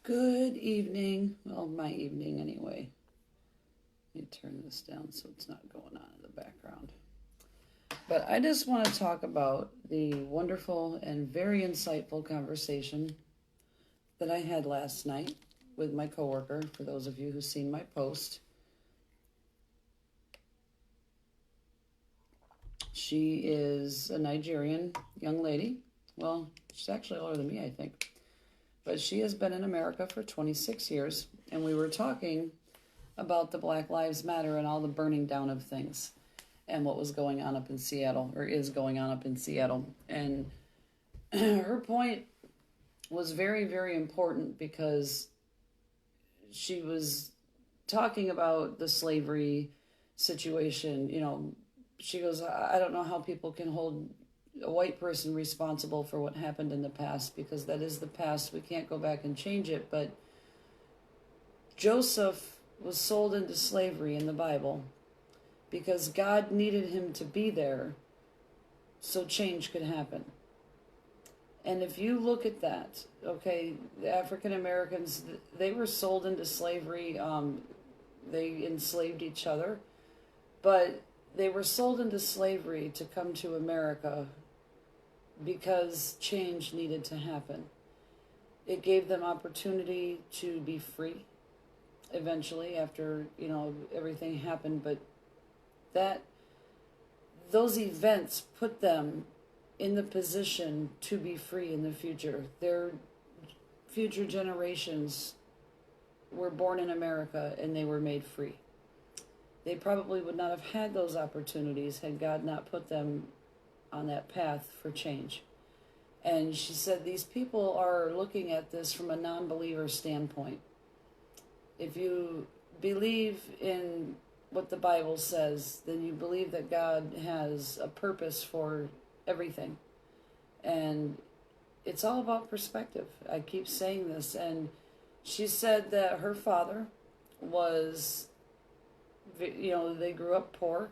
Good evening. Well, my evening anyway. Let me turn this down so it's not going on in the background. But I just want to talk about the wonderful and very insightful conversation that I had last night with my coworker. For those of you who've seen my post, she is a Nigerian young lady. Well, she's actually older than me, I think. But she has been in America for 26 years, and we were talking about the Black Lives Matter and all the burning down of things and what was going on up in Seattle, or is going on up in Seattle. And her point was very, very important because she was talking about the slavery situation. She goes, I don't know how people can hold a white person responsible for what happened in the past, because that is the past. We can't go back and change it. But Joseph was sold into slavery in the Bible because God needed him to be there so change could happen. And if you look at that, okay, the African Americans, they were sold into slavery. They enslaved each other, but they were sold into slavery to come to America because change needed to happen. It gave them opportunity to be free eventually after, everything happened. But that those events put them in the position to be free in the future. Their future generations were born in America and they were made free. They probably would not have had those opportunities had God not put them on that path for change. And she said these people are looking at this from a non-believer standpoint. If you believe in what the Bible says, then you believe that God has a purpose for everything. And it's all about perspective. I keep saying this. And she said that her father was, they grew up poor.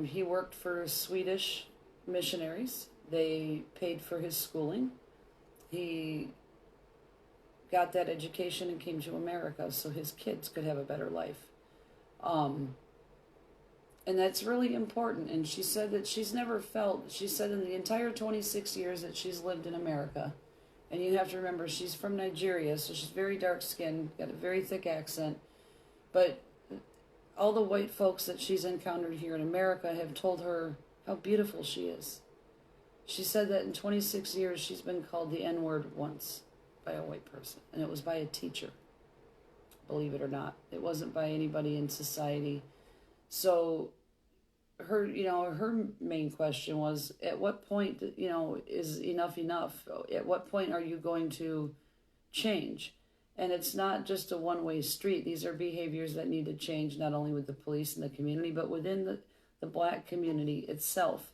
He worked for Swedish missionaries. They paid for his schooling. He got that education and came to America so his kids could have a better life. And that's really important. And she said that she said in the entire 26 years that she's lived in America, and you have to remember she's from Nigeria, so she's very dark skinned, got a very thick accent, but all the white folks that she's encountered here in America have told her how beautiful she is. She said that in 26 years she's been called the N-word once by a white person, and it was by a teacher, believe it or not. It wasn't by anybody in society. So her main question was, at what point, is enough enough? At what point are you going to change? And it's not just a one-way street. These are behaviors that need to change, not only with the police and the community, but within the black community itself.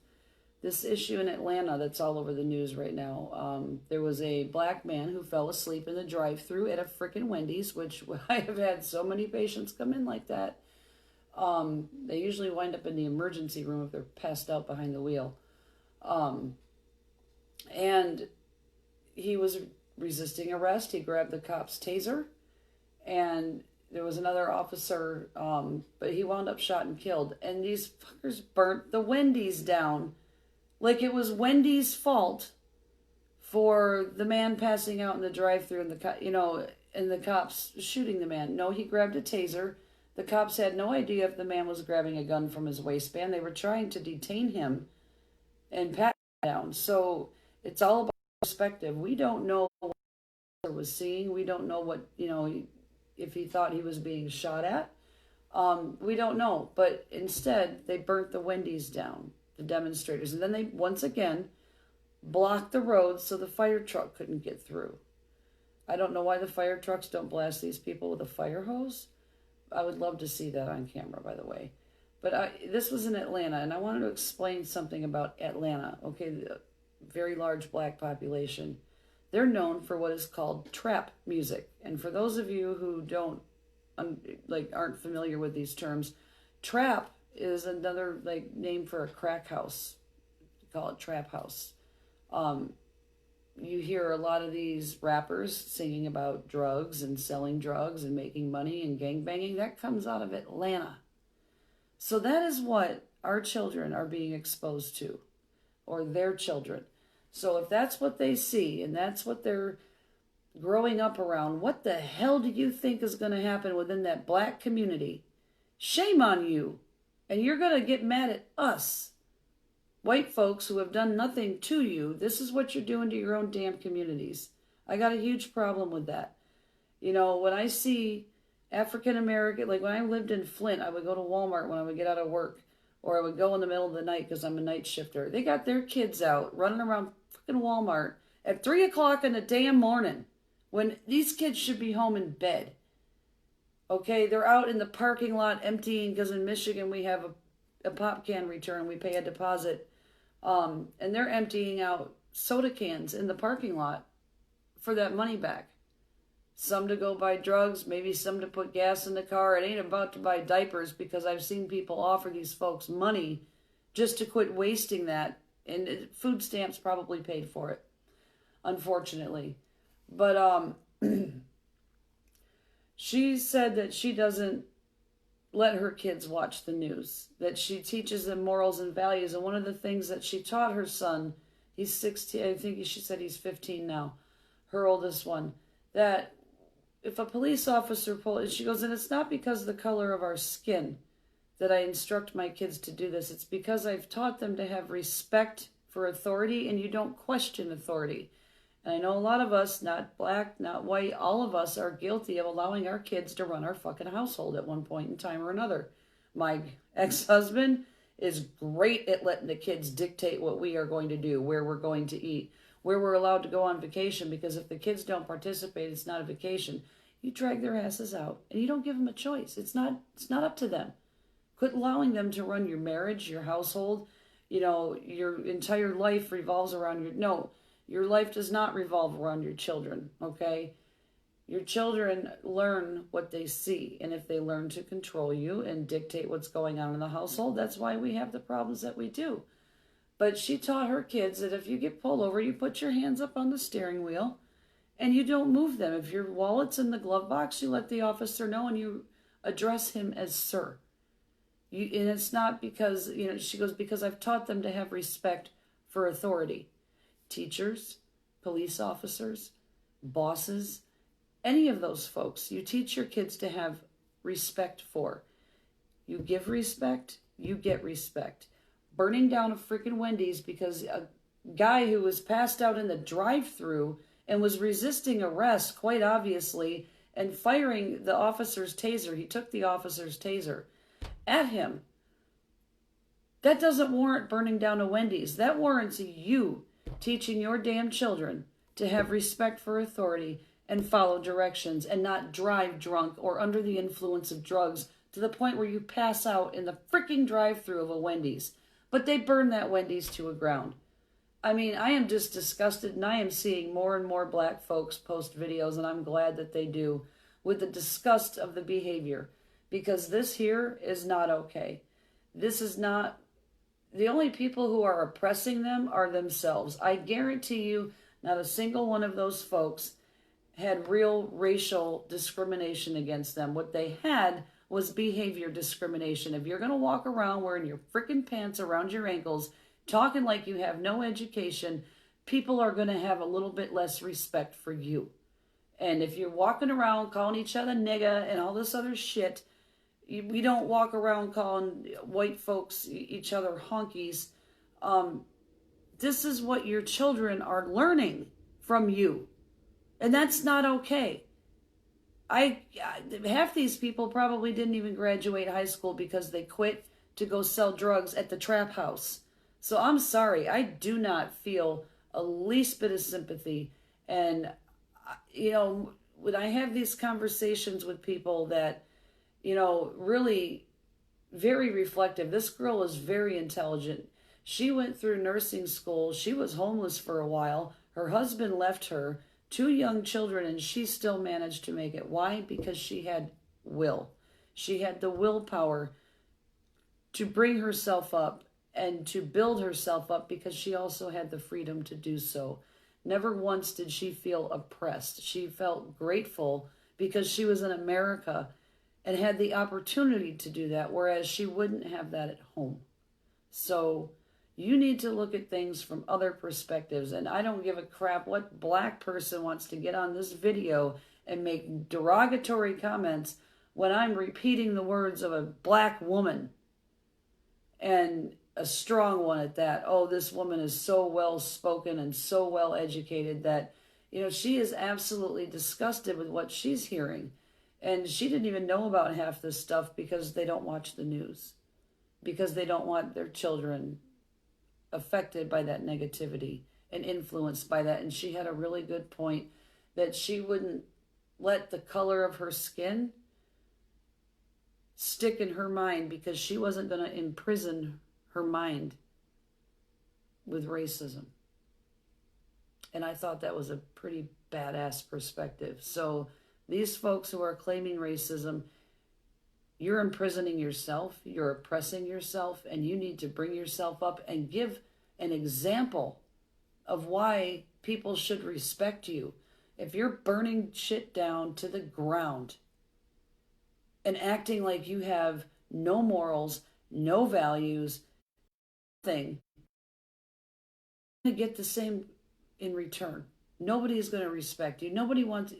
This issue in Atlanta that's all over the news right now, there was a black man who fell asleep in the drive-thru at a frickin' Wendy's, which I have had so many patients come in like that. They usually wind up in the emergency room if they're passed out behind the wheel. And he was resisting arrest. He grabbed the cop's taser, and there was another officer, but he wound up shot and killed. And these fuckers burnt the Wendy's down. Like it was Wendy's fault for the man passing out in the drive-thru and the cops shooting the man. No, he grabbed a taser. The cops had no idea if the man was grabbing a gun from his waistband. They were trying to detain him and pat him down. So it's all about perspective. We don't know what he was seeing. We don't know what, if he thought he was being shot at. We don't know. But instead, they burnt the Wendy's down, the demonstrators. And then they, once again, blocked the road so the fire truck couldn't get through. I don't know why the fire trucks don't blast these people with a fire hose. I would love to see that on camera, by the way. But this was in Atlanta, and I wanted to explain something about Atlanta. Okay, the very large black population. They're known for what is called trap music. And for those of you who aren't familiar with these terms, trap is another name for a crack house. We call it trap house. you hear a lot of these rappers singing about drugs and selling drugs and making money and gangbanging. That comes out of Atlanta. So that is what our children are being exposed to, or their children. So if that's what they see and that's what they're growing up around, what the hell do you think is going to happen within that black community? Shame on you. And you're going to get mad at us, white folks who have done nothing to you. This is what you're doing to your own damn communities. I got a huge problem with that. You know, when I see African American, like when I lived in Flint, I would go to Walmart when I would get out of work, or I would go in the middle of the night because I'm a night shifter. They got their kids out running around fucking Walmart at 3 o'clock in the damn morning when these kids should be home in bed. Okay, they're out in the parking lot emptying, because in Michigan we have a pop can return. We pay a deposit. And they're emptying out soda cans in the parking lot for that money back. Some to go buy drugs, maybe some to put gas in the car. It ain't about to buy diapers, because I've seen people offer these folks money just to quit wasting that. And food stamps probably paid for it, unfortunately. But she said that she doesn't let her kids watch the news, that she teaches them morals and values. And one of the things that she taught her son, he's 16, I think she said he's 15 now, her oldest one, that if a police officer and she goes, and it's not because of the color of our skin that I instruct my kids to do this. It's because I've taught them to have respect for authority, and you don't question authority. And I know a lot of us, not black, not white, all of us are guilty of allowing our kids to run our fucking household at one point in time or another. My ex-husband is great at letting the kids dictate what we are going to do, where we're going to eat, where we're allowed to go on vacation, because if the kids don't participate, it's not a vacation. You drag their asses out, and you don't give them a choice. It's not up to them. Quit allowing them to run your marriage, your household. You know, your entire life revolves around your life does not revolve around your children, okay? Your children learn what they see, and if they learn to control you and dictate what's going on in the household, that's why we have the problems that we do. But she taught her kids that if you get pulled over, you put your hands up on the steering wheel and you don't move them. If your wallet's in the glove box, you let the officer know and you address him as sir. And it's not because, she goes, because I've taught them to have respect for authority. Teachers, police officers, bosses, any of those folks, you teach your kids to have respect for. You give respect, you get respect. Burning down a freaking Wendy's because a guy who was passed out in the drive-thru and was resisting arrest, quite obviously, and firing the officer's taser. He took the officer's taser at him. That doesn't warrant burning down a Wendy's. That warrants you teaching your damn children to have respect for authority and follow directions and not drive drunk or under the influence of drugs to the point where you pass out in the freaking drive-thru of a Wendy's. But they burn that Wendy's to a ground. I mean, I am just disgusted, and I am seeing more and more black folks post videos, and I'm glad that they do, with the disgust of the behavior, because this here is not okay. This is not, the only people who are oppressing them are themselves. I guarantee you not a single one of those folks had real racial discrimination against them. What they had was behavior discrimination. If you're going to walk around wearing your freaking pants around your ankles, talking like you have no education, people are going to have a little bit less respect for you. And if you're walking around calling each other nigga and all this other shit, we don't walk around calling white folks each other honkies. This is what your children are learning from you. And that's not okay. Half these people probably didn't even graduate high school because they quit to go sell drugs at the trap house. So I'm sorry, I do not feel a least bit of sympathy. And, when I have these conversations with people that, really very reflective. This girl is very intelligent. She went through nursing school. She was homeless for a while. Her husband left her, 2 young children, and she still managed to make it. Why? Because she had will. She had the willpower to bring herself up and to build herself up, because she also had the freedom to do so. Never once did she feel oppressed. She felt grateful because she was in America and had the opportunity to do that, whereas she wouldn't have that at home. So you need to look at things from other perspectives. And I don't give a crap what black person wants to get on this video and make derogatory comments when I'm repeating the words of a black woman, and a strong one at that. Oh, this woman is so well spoken and so well educated that, she is absolutely disgusted with what she's hearing. And she didn't even know about half this stuff because they don't watch the news, because they don't want their children affected by that negativity and influenced by that. And she had a really good point that she wouldn't let the color of her skin stick in her mind, because she wasn't going to imprison her mind with racism. And I thought that was a pretty badass perspective. So these folks who are claiming racism, you're imprisoning yourself, you're oppressing yourself, and you need to bring yourself up and give an example of why people should respect you. If you're burning shit down to the ground and acting like you have no morals, no values, nothing, you're going to get the same in return. Nobody's going to respect you. Nobody wants...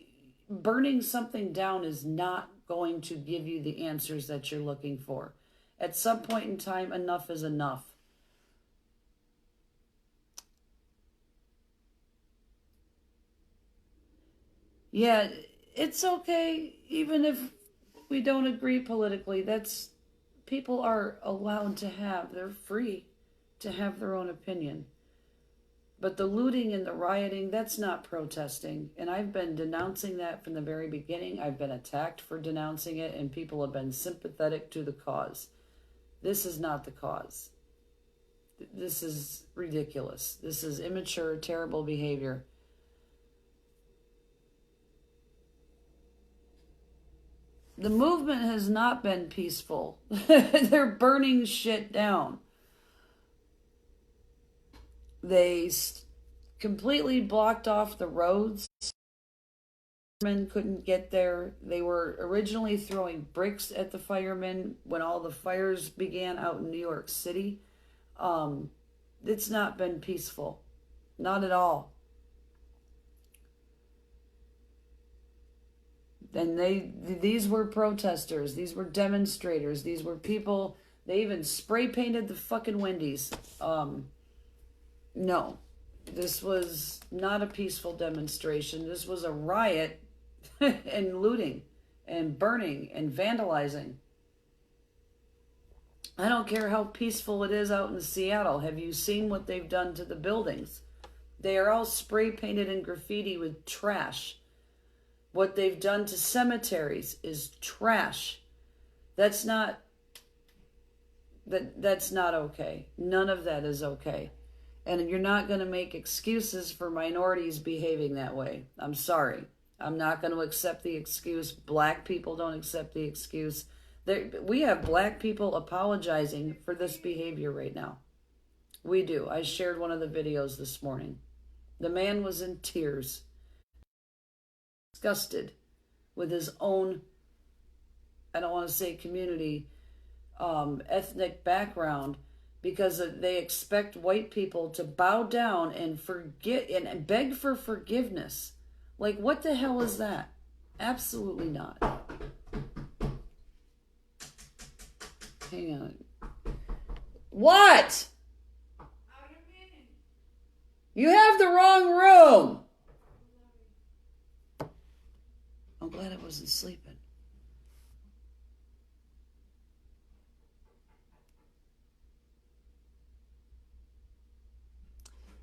Burning something down is not going to give you the answers that you're looking for. At some point in time, enough is enough. Yeah, it's okay, even if we don't agree politically. That's... People are allowed to have, they're free to have their own opinion. But the looting and the rioting, that's not protesting. And I've been denouncing that from the very beginning. I've been attacked for denouncing it, and people have been sympathetic to the cause. This is not the cause. This is ridiculous. This is immature, terrible behavior. The movement has not been peaceful. They're burning shit down. They completely blocked off the roads. Firemen couldn't get there. They were originally throwing bricks at the firemen when all the fires began out in New York City. It's not been peaceful. Not at all. And these were protesters. These were demonstrators. These were people. They even spray painted the fucking Wendy's. No, this was not a peaceful demonstration. This was a riot and looting and burning and vandalizing. I don't care how peaceful it is out in Seattle. Have you seen what they've done to the buildings? They are all spray painted and graffiti with trash. What they've done to cemeteries is trash. That's not okay. None of that is okay. And you're not going to make excuses for minorities behaving that way. I'm sorry. I'm not going to accept the excuse. Black people don't accept the excuse. We have black people apologizing for this behavior right now. We do. I shared one of the videos this morning. The man was in tears, disgusted with his own, I don't want to say community, ethnic background, because they expect white people to bow down and forget and beg for forgiveness. Like, what the hell is that? Absolutely not. Hang on. What? You have the wrong room. I'm glad I wasn't sleeping.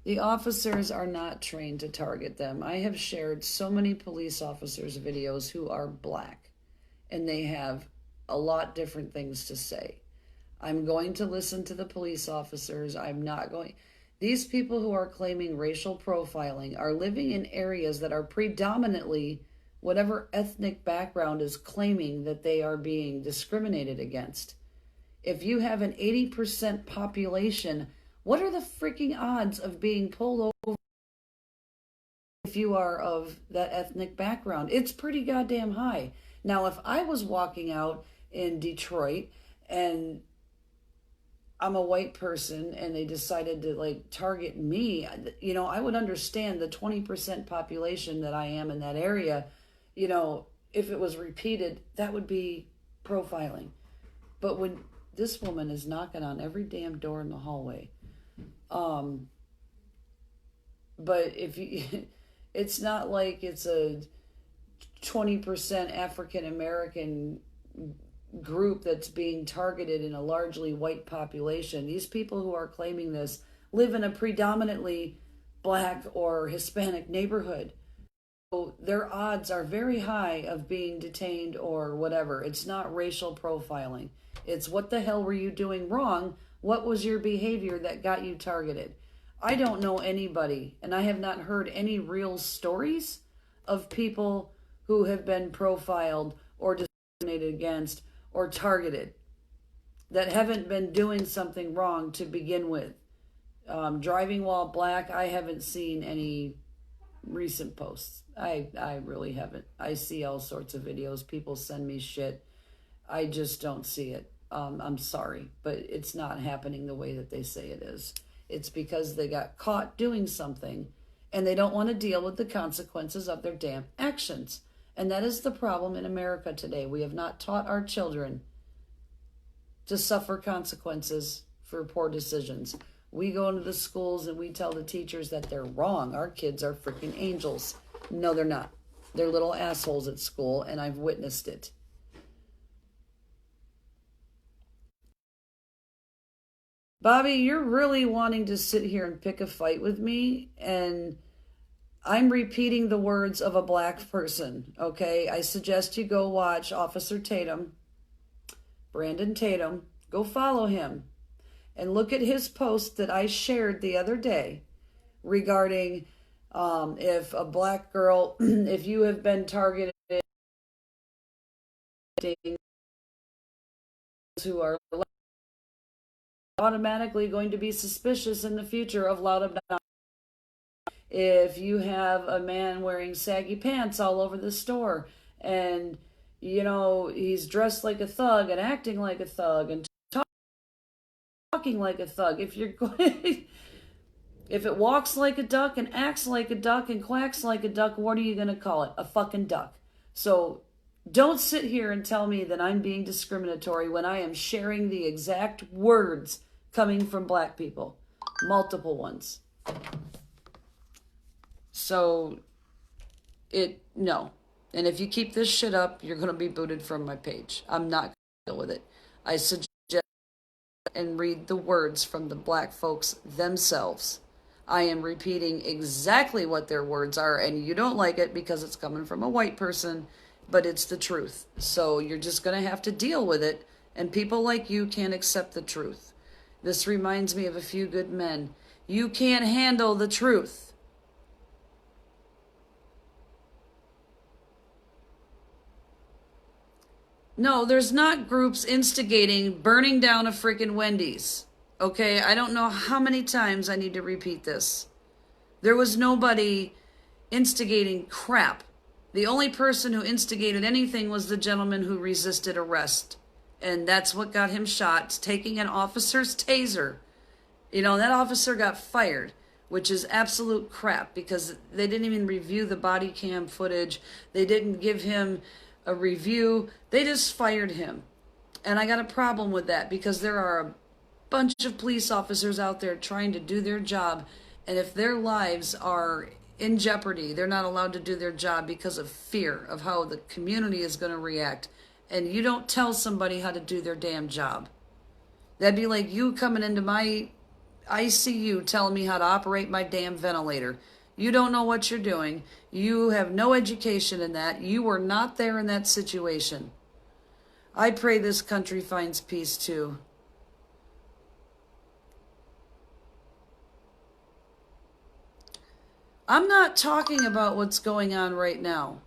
The officers are not trained to target them. I have shared so many police officers' videos who are black, and they have a lot different things to say. I'm going to listen to the police officers. I'm not going... These people who are claiming racial profiling are living in areas that are predominantly whatever ethnic background is claiming that they are being discriminated against. If you have an 80% population, what are the freaking odds of being pulled over if you are of that ethnic background. It's pretty goddamn high. Now, if I was walking out in Detroit and I'm a white person and they decided to like target me, you know, I would understand the 20% population that I am in that area. You know, if it was repeated, that would be profiling. But when this woman is knocking on every damn door in the hallway, but if you, it's not like it's a 20% African American group that's being targeted in a largely white population. These people who are claiming this live in a predominantly black or Hispanic neighborhood. So their odds are very high of being detained or whatever. It's not racial profiling. It's what the hell were you doing wrong? What was your behavior that got you targeted? I don't know anybody, and I have not heard any real stories of people who have been profiled or discriminated against or targeted that haven't been doing something wrong to begin with. Driving while black, I haven't seen any recent posts. I really haven't. I see all sorts of videos. People send me shit. I just don't see it. I'm sorry, but it's not happening the way that they say it is. It's because they got caught doing something and they don't want to deal with the consequences of their damn actions. And that is the problem in America today. We have not taught our children to suffer consequences for poor decisions. We go into the schools and we tell the teachers that they're wrong. Our kids are freaking angels. No, they're not. They're little assholes at school, and I've witnessed it. Bobby, you're really wanting to sit here and pick a fight with me, and I'm repeating the words of a black person, okay? I suggest you go watch Officer Tatum, Brandon Tatum. Go follow him and look at his post that I shared the other day regarding if a black girl, if you have been targeted, who are automatically going to be suspicious in the future of loud. If you have a man wearing saggy pants all over the store and, you know, he's dressed like a thug and acting like a thug and talking like a thug, if you're going, if it walks like a duck and acts like a duck and quacks like a duck, what are you going to call it? A fucking duck. So don't sit here and tell me that I'm being discriminatory when I am sharing the exact words coming from black people. Multiple ones. So, no. And if you keep this shit up, you're going to be booted from my page. I'm not going to deal with it. I suggest and read the words from the black folks themselves. I am repeating exactly what their words are, and you don't like it because it's coming from a white person, but it's the truth. So you're just going to have to deal with it, and people like you can't accept the truth. This reminds me of a few good men. You can't handle the truth. No, there's not groups instigating burning down a freaking Wendy's. Okay, I don't know how many times I need to repeat this. There was nobody instigating crap. The only person who instigated anything was the gentleman who resisted arrest. And that's what got him shot, taking an officer's taser. You know, that officer got fired, which is absolute crap because they didn't even review the body cam footage. They didn't give him a review. They just fired him. And I got a problem with that because there are a bunch of police officers out there trying to do their job, and if their lives are in jeopardy, they're not allowed to do their job because of fear of how the community is going to react. And you don't tell somebody how to do their damn job. That'd be like you coming into my ICU telling me how to operate my damn ventilator. You don't know what you're doing. You have no education in that. You were not there in that situation. I pray this country finds peace too. I'm not talking about what's going on right now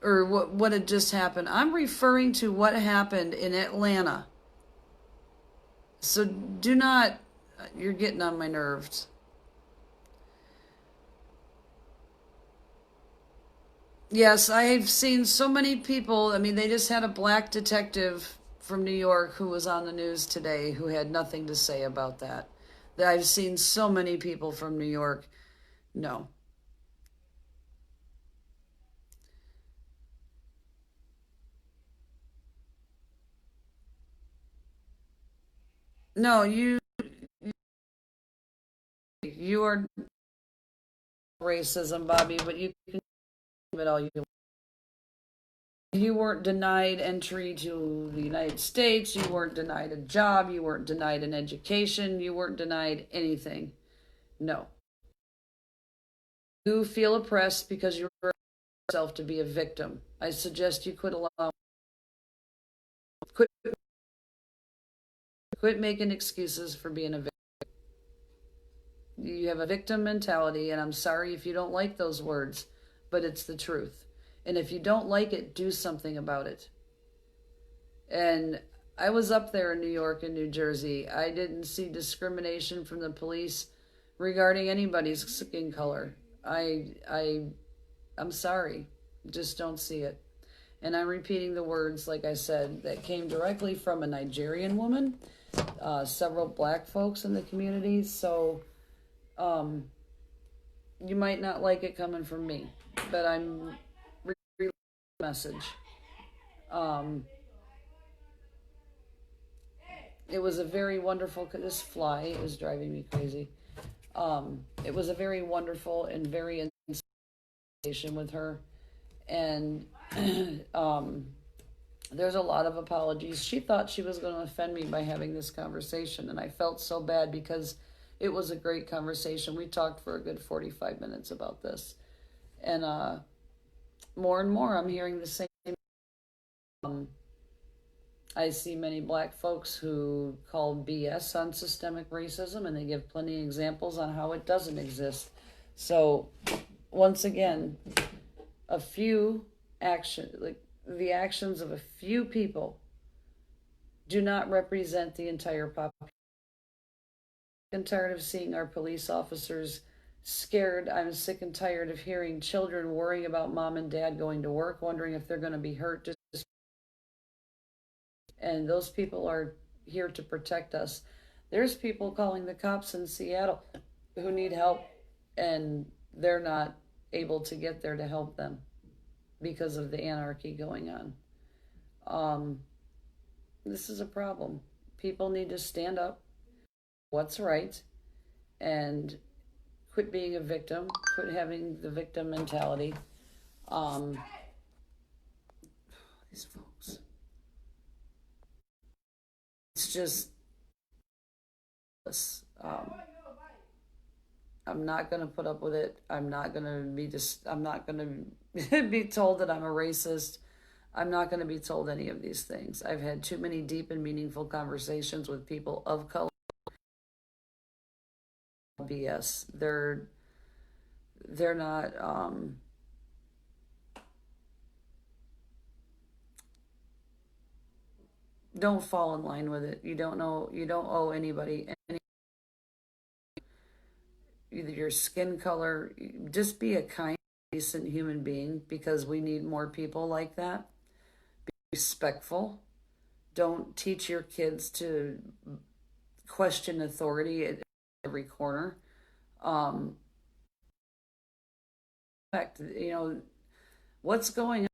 or what had just happened. I'm referring to what happened in Atlanta. So do not, you're getting on my nerves. Yes, I've seen so many people. I mean, they just had a black detective from New York who was on the news today who had nothing to say about that. I've seen so many people from New York. No. No, you are racism, Bobby, but you can do it all you weren't denied entry to the United States, you weren't denied a job, you weren't denied an education, you weren't denied anything. No. You feel oppressed because you yourself to be a victim. I suggest you quit quit making excuses for being a victim. You have a victim mentality, and I'm sorry if you don't like those words, but it's the truth. And if you don't like it, do something about it. And I was up there in New York and New Jersey. I didn't see discrimination from the police regarding anybody's skin color. I'm sorry. Just don't see it. And I'm repeating the words, like I said, that came directly from a Nigerian woman, several black folks in the community. So um, you might not like it coming from me, but I'm relaying the message. Um, it was a very wonderful, this fly is driving me crazy. It was a very wonderful and very conversation with her. And um, there's a lot of apologies. She thought she was going to offend me by having this conversation, and I felt so bad because it was a great conversation. We talked for a good 45 minutes about this. And more and more, I'm hearing the same. Um, I see many black folks who call BS on systemic racism, and they give plenty of examples on how it doesn't exist. So, once again, a few like the actions of a few people do not represent the entire population. I'm tired of seeing our police officers scared. I'm sick and tired of hearing children worrying about mom and dad going to work, wondering if they're going to be hurt. And those people are here to protect us. There's people calling the cops in Seattle who need help, and they're not able to get there to help them because of the anarchy going on. Um, this is a problem. People need to stand up, what's right, and quit being a victim, quit having the victim mentality. Um, these folks. It's just, um, I'm not going to put up with it. I'm not going to be I'm not going to be told that I'm a racist. I'm not going to be told any of these things. I've had too many deep and meaningful conversations with people of color. BS. They're not don't fall in line with it. You don't owe anybody any either your skin color. Just be a kind, decent human being because we need more people like that. Be respectful. Don't teach your kids to question authority at every corner. Um, fact, what's going on